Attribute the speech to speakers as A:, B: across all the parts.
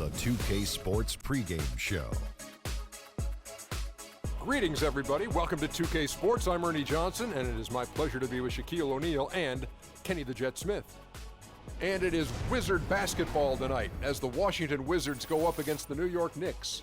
A: the 2K Sports pregame show.
B: Greetings, everybody. Welcome to 2K Sports. I'm Ernie Johnson, and it is my pleasure to be with Shaquille O'Neal and Kenny the Jet Smith. And it is Wizard basketball tonight as the Washington Wizards go up against the New York Knicks.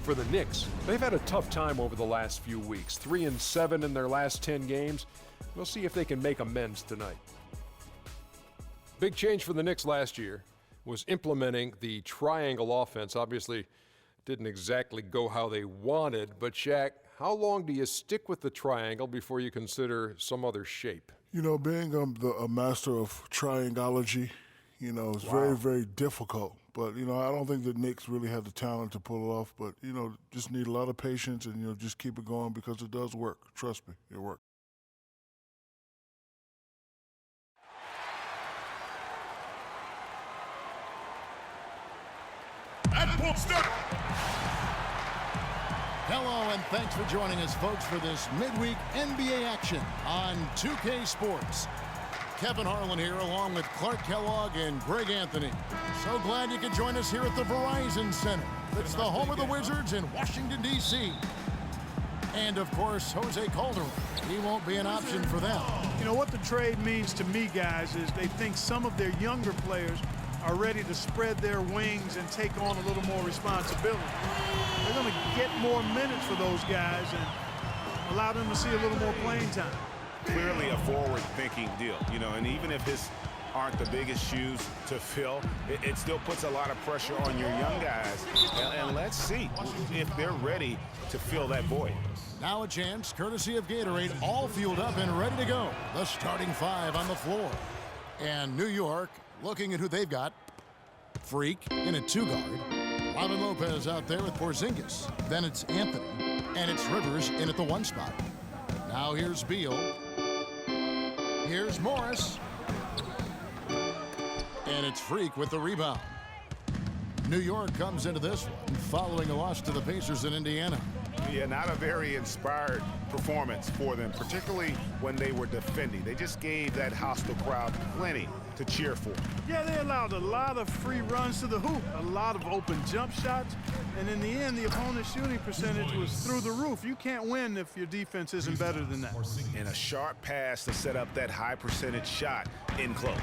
B: For the Knicks, they've had a tough time over the last few weeks. 3-7 in their last 10 games. We'll see if they can make amends tonight. Big change for the Knicks last year was implementing the triangle offense. Obviously, didn't exactly go how they wanted, but Shaq, how long do you stick with the triangle before you consider some other shape?
C: You know, being a master of triangology, is very, very difficult. But, I don't think the Knicks really have the talent to pull it off. But, just need a lot of patience and, just keep it going because it does work. Trust me, it works.
D: Hello and thanks for joining us, folks, for this midweek NBA action on 2K Sports. Kevin Harlan here along with Clark Kellogg and Greg Anthony. So glad you could join us here at the Verizon Center. It's the home of the Wizards in Washington, D.C. And, of course, Jose Calderon. He won't be an option for them.
E: You know what the trade means to me, guys, is they think some of their younger players are ready to spread their wings and take on a little more responsibility. They're going to get more minutes for those guys and allow them to see a little more playing time.
F: Clearly a forward-thinking deal, and even if his aren't the biggest shoes to fill, it still puts a lot of pressure on your young guys. And let's see if they're ready to fill that void.
D: Now a chance, courtesy of Gatorade, all fueled up and ready to go. The starting five on the floor. And New York, looking at who they've got. Freak in a two-guard. Robin Lopez out there with Porzingis. Then it's Anthony. And it's Rivers in at the one spot. Now here's Beal. Here's Morris. And it's Freak with the rebound. New York comes into this one following a loss to the Pacers in Indiana.
F: Yeah, not a very inspired performance for them, particularly when they were defending. They just gave that hostile crowd plenty to cheer for.
E: Yeah, they allowed a lot of free runs to the hoop, a lot of open jump shots, and in the end, the opponent's shooting percentage was through the roof. You can't win if your defense isn't better than that.
F: And a sharp pass to set up that high percentage shot in close.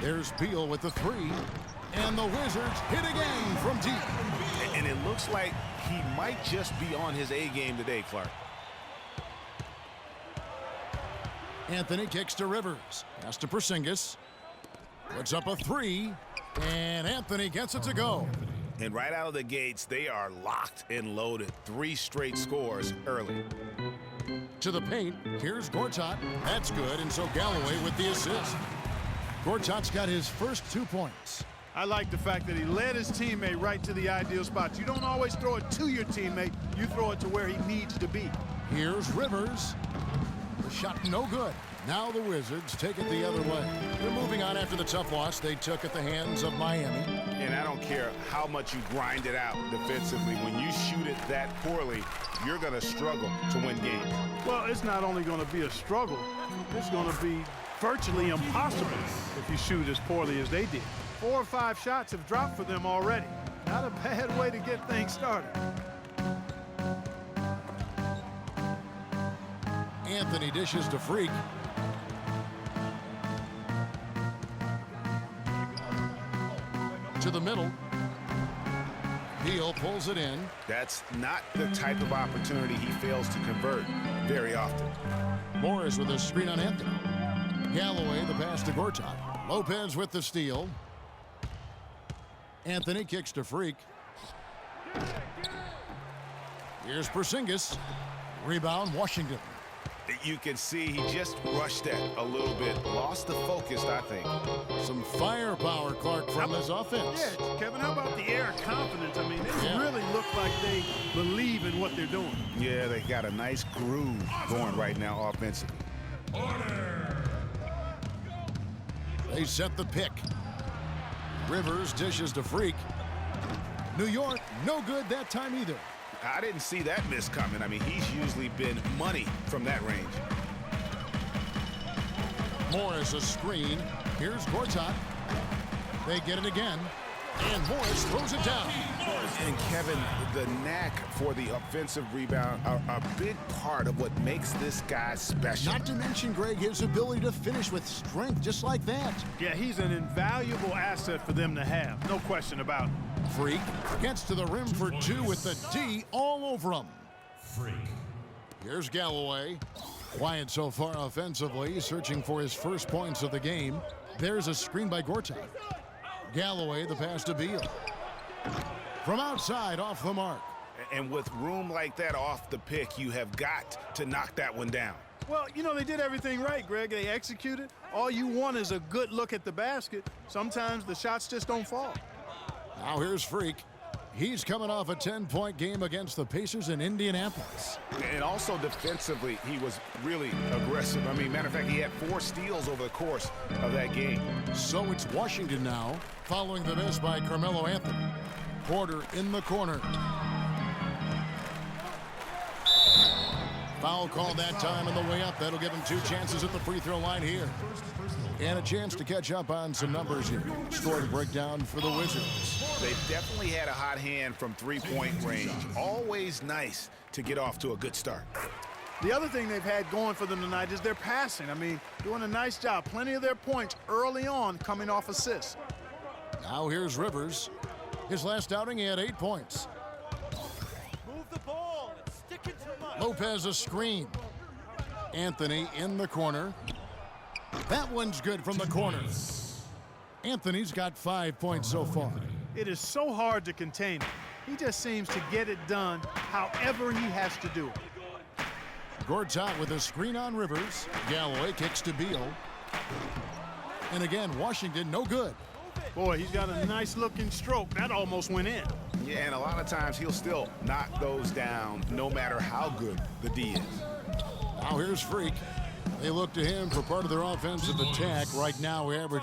D: There's Beal with the three, and the Wizards hit again from deep.
F: And it looks like he might just be on his A game today, Clark.
D: Anthony kicks to Rivers. Pass to Porzingis. Puts up a three, and Anthony gets it to go.
F: And right out of the gates, they are locked and loaded. 3 straight scores early.
D: To the paint, here's Gortat. That's good, and so Galloway with the assist. Gortat's got his first 2 points.
E: I like the fact that he led his teammate right to the ideal spot. You don't always throw it to your teammate. You throw it to where he needs to be.
D: Here's Rivers. The shot no good. Now the Wizards take it the other way. They're moving on after the tough loss they took at the hands of Miami.
F: And I don't care how much you grind it out defensively. When you shoot it that poorly, you're going to struggle to win games.
E: Well, it's not only going to be a struggle, it's going to be virtually impossible if you shoot as poorly as they did. 4 or 5 shots have dropped for them already. Not a bad way to get things started.
D: Anthony dishes to Freak. To the middle. Beal pulls it in.
F: That's not the type of opportunity he fails to convert very often.
D: Morris with a screen on Anthony. Galloway the pass to Gortat. Lopez with the steal. Anthony kicks to Freak. Here's Porzingis. Rebound, Washington.
F: You can see he just rushed that a little bit. Lost the focus, I think.
D: Some firepower, Clark, from his offense.
E: Yeah, Kevin, how about the air of confidence? I mean, they really look like they believe in what they're doing.
F: Yeah, they got a nice groove going right now offensively.
D: They set the pick. Rivers dishes to Freak. New York, no good that time either.
F: I didn't see that miss coming. I mean, he's usually been money from that range.
D: Morris a screen. Here's Gortat. They get it again. And Morris throws it down.
F: And Kevin, the knack for the offensive rebound are a big part of what makes this guy special.
D: Not to mention, Greg, his ability to finish with strength just like that.
E: Yeah, he's an invaluable asset for them to have. No question about it.
D: Freak gets to the rim for two with the D all over him.
G: Freak.
D: Here's Galloway. Quiet so far offensively, searching for his first points of the game. There's a screen by Gortat. Galloway, the pass to Beal. From outside, off the mark.
F: And with room like that off the pick, you have got to knock that one down.
E: Well, you know, they did everything right, Greg. They executed. All you want is a good look at the basket. Sometimes the shots just don't fall.
D: Now here's Freak. He's coming off a 10-point game against the Pacers in Indianapolis.
F: And also defensively, he was really aggressive. I mean, matter of fact, he had 4 steals over the course of that game.
D: So it's Washington now, following the miss by Carmelo Anthony. Porter in the corner. Foul called that time on the way up. That'll give him 2 chances at the free throw line here. And a chance to catch up on some numbers here. Scoring breakdown for the Wizards.
F: They've definitely had a hot hand from three-point range. Always nice to get off to a good start.
E: The other thing they've had going for them tonight is their passing. I mean, doing a nice job. Plenty of their points early on coming off assists.
D: Now here's Rivers. His last outing, he had 8 points.
G: Move the ball. It's sticking too much.
D: Lopez a screen. Anthony in the corner. That one's good from the corner. Anthony's got 5 points so far.
E: It is so hard to contain him. He just seems to get it done however he has to do it.
D: Gortat with a screen on Rivers. Galloway kicks to Beal. And again, Washington no good.
E: Boy, he's got a nice looking stroke. That almost went in.
F: Yeah, and a lot of times he'll still knock those down no matter how good the D is.
D: Now here's Freak. They look to him for part of their offensive attack. Right now, we average